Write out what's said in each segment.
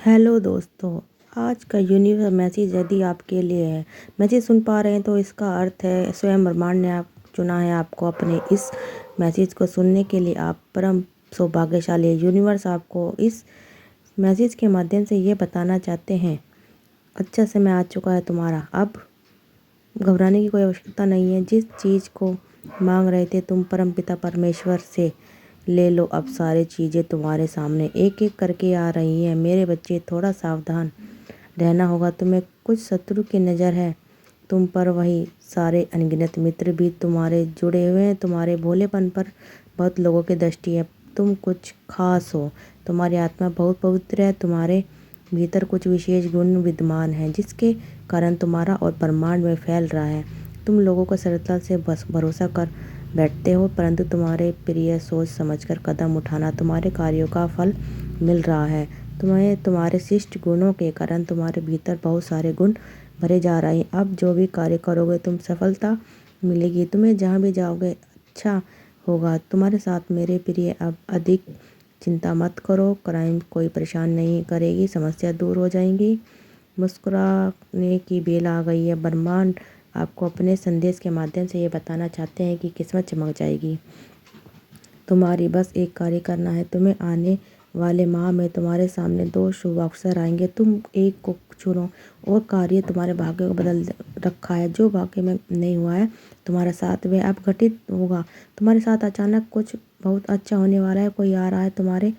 Hello दोस्तों, आज का यूनिवर्स मैसेज यदि आपके लिए है, मैसेज सुन पा रहे हैं तो इसका अर्थ है स्वयं ब्रह्मांड ने आप चुना है आपको अपने इस मैसेज को सुनने के लिए। आप परम सौभाग्यशाली है। यूनिवर्स आपको इस मैसेज के माध्यम से ये बताना चाहते हैं, अच्छा समय आ चुका है तुम्हारा, अब घबराने की कोई आवश्यकता नहीं है। जिस चीज़ को मांग रहे थे तुम परम पिता परमेश्वर से ले लो, अब सारी चीज़ें तुम्हारे सामने एक एक करके आ रही हैं। मेरे बच्चे, थोड़ा सावधान रहना होगा। तुम्हें कुछ शत्रु की नज़र है तुम पर, वही सारे अनगिनत मित्र भी तुम्हारे जुड़े हुए हैं। तुम्हारे भोलेपन पर बहुत लोगों की दृष्टि है। तुम कुछ खास हो, तुम्हारी आत्मा बहुत पवित्र है, तुम्हारे भीतर कुछ विशेष गुण विद्यमान हैं जिसके कारण तुम्हारा और ब्रह्मांड में फैल रहा है। तुम लोगों को सरलता से बस भरोसा कर बैठते हो, परंतु तुम्हारे प्रिय सोच समझकर कदम उठाना तुम्हारे कार्यों का फल मिल रहा है। तुम्हें तुम्हारे शिष्ट गुणों के कारण तुम्हारे भीतर बहुत सारे गुण भरे जा रहे हैं। अब जो भी कार्य करोगे तुम सफलता मिलेगी। तुम्हें जहाँ भी जाओगे अच्छा होगा तुम्हारे साथ मेरे प्रिय। अब अधिक चिंता मत करो, क्राइम कोई परेशान नहीं करेगी, समस्या दूर हो जाएंगी। मुस्कुराने की बेल आ गई है। ब्रह्मांड आपको अपने संदेश के माध्यम से ये बताना चाहते हैं कि किस्मत चमक जाएगी। तुम्हारी बस एक कार्य करना है। तुम्हें आने वाले माह में तुम्हारे सामने 2 शुभ अवसर आएंगे। तुम एक को चुनो और कार्य तुम्हारे भाग्य को बदल रखा है। जो भाग्य में नहीं हुआ है तुम्हारा साथ वह अब घटित होगा। तुम्हारे साथ अचानक कुछ बहुत अच्छा होने वाला है। कोई आ रहा है तुम्हारे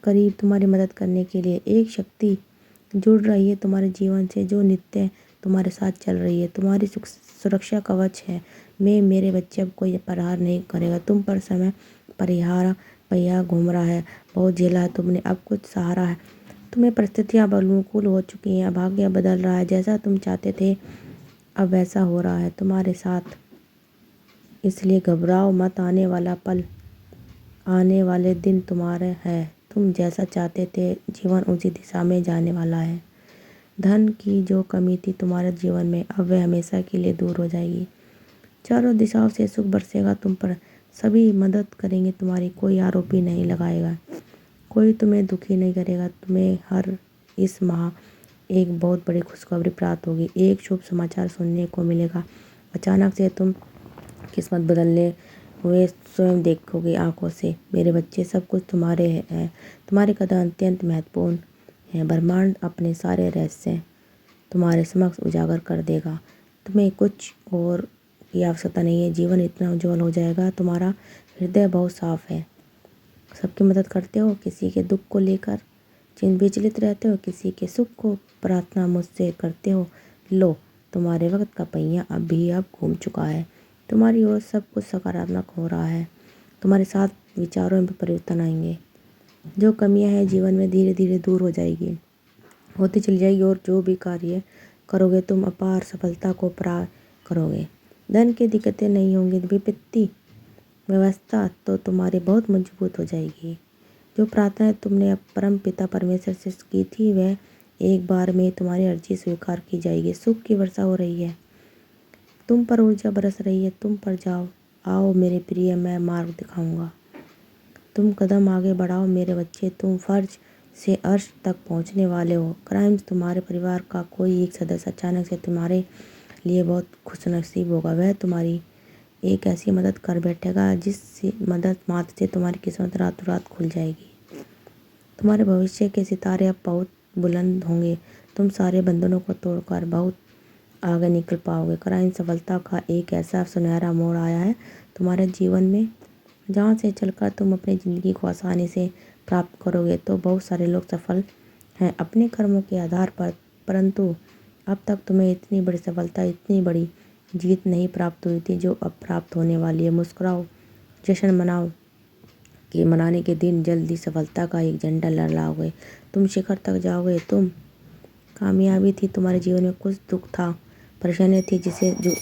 करीब तुम्हारी मदद करने के लिए। एक शक्ति जुड़ रही है तुम्हारे जीवन से जो नित्य तुम्हारे साथ चल रही है, तुम्हारी सुरक्षा कवच है। मैं मेरे बच्चे, अब कोई प्रहार नहीं करेगा तुम पर। समय परिहार पहिया घूम रहा है, बहुत झेला है तुमने, अब कुछ सहारा है। तुम्हें परिस्थितियाँ अनुकूल हो चुकी हैं, भाग्य बदल रहा है। जैसा तुम चाहते थे अब वैसा हो रहा है तुम्हारे साथ, इसलिए घबराओ मत। आने वाला पल, आने वाले दिन तुम्हारे है। तुम जैसा चाहते थे जीवन उसी दिशा में जाने वाला है। धन की जो कमी थी तुम्हारे जीवन में अब वह हमेशा के लिए दूर हो जाएगी। चारों दिशाओं से सुख बरसेगा तुम पर, सभी मदद करेंगे तुम्हारी, कोई आरोपी नहीं लगाएगा, कोई तुम्हें दुखी नहीं करेगा। तुम्हें हर इस माह एक बहुत बड़ी खुशखबरी प्राप्त होगी, एक शुभ समाचार सुनने को मिलेगा। अचानक से तुम किस्मत बदलने हुए स्वयं देखोगे आंखों से। मेरे बच्चे, सब कुछ तुम्हारे है, तुम्हारे कदम अत्यंत महत्वपूर्ण है। ब्रह्मांड अपने सारे रहस्य तुम्हारे समक्ष उजागर कर देगा। तुम्हें कुछ और की आवश्यकता नहीं है। जीवन इतना उज्जवल हो जाएगा। तुम्हारा हृदय बहुत साफ है, सबकी मदद करते हो, किसी के दुख को लेकर विचलित रहते हो, किसी के सुख को प्रार्थना मुझसे करते हो। लो, तुम्हारे वक्त का पहिया अब घूम चुका है। तुम्हारी ओर सब कुछ सकारात्मक हो रहा है। तुम्हारे साथ विचारों में परिवर्तन आएंगे। जो कमियां हैं जीवन में धीरे धीरे दूर हो जाएगी, होती चली जाएगी, और जो भी कार्य करोगे तुम अपार सफलता को प्राप्त करोगे। धन की दिक्कतें नहीं होंगी। विपत्ति व्यवस्था तो तुम्हारी बहुत मजबूत हो जाएगी। जो प्रार्थना तुमने परम पिता परमेश्वर से की थी वह एक बार में तुम्हारी अर्जी स्वीकार की जाएगी। सुख की वर्षा हो रही है, तुम पर ऊर्जा बरस रही है। तुम पर जाओ, आओ मेरे प्रिय, मैं मार्ग दिखाऊंगा। तुम कदम आगे बढ़ाओ मेरे बच्चे, तुम फर्ज से अर्श तक पहुंचने वाले हो। क्राइम्स तुम्हारे परिवार का कोई एक सदस्य अचानक से तुम्हारे लिए बहुत खुशनसीब होगा। वह तुम्हारी एक ऐसी मदद कर बैठेगा जिस मदद मात्र से तुम्हारी किस्मत रातों रात खुल जाएगी। तुम्हारे भविष्य के सितारे अब बहुत बुलंद होंगे। तुम सारे बंधनों को तोड़कर बहुत आगे निकल पाओगे। क्राइम सफलता का एक ऐसा सुनहरा मोड़ आया है तुम्हारे जीवन में, जहाँ से चलकर तुम अपनी ज़िंदगी को आसानी से प्राप्त करोगे। तो बहुत सारे लोग सफल हैं अपने कर्मों के आधार पर, परंतु अब तक तुम्हें इतनी बड़ी सफलता, इतनी बड़ी जीत नहीं प्राप्त हुई थी जो अब प्राप्त होने वाली है। मुस्कुराओ, जश्न मनाओ कि मनाने के दिन जल्दी सफलता का एक झंडा लहराओगे। तुम शिखर तक जाओगे। तुम कामयाबी थी तुम्हारे जीवन में, कुछ दुख था, परेशानी थी जिसे जो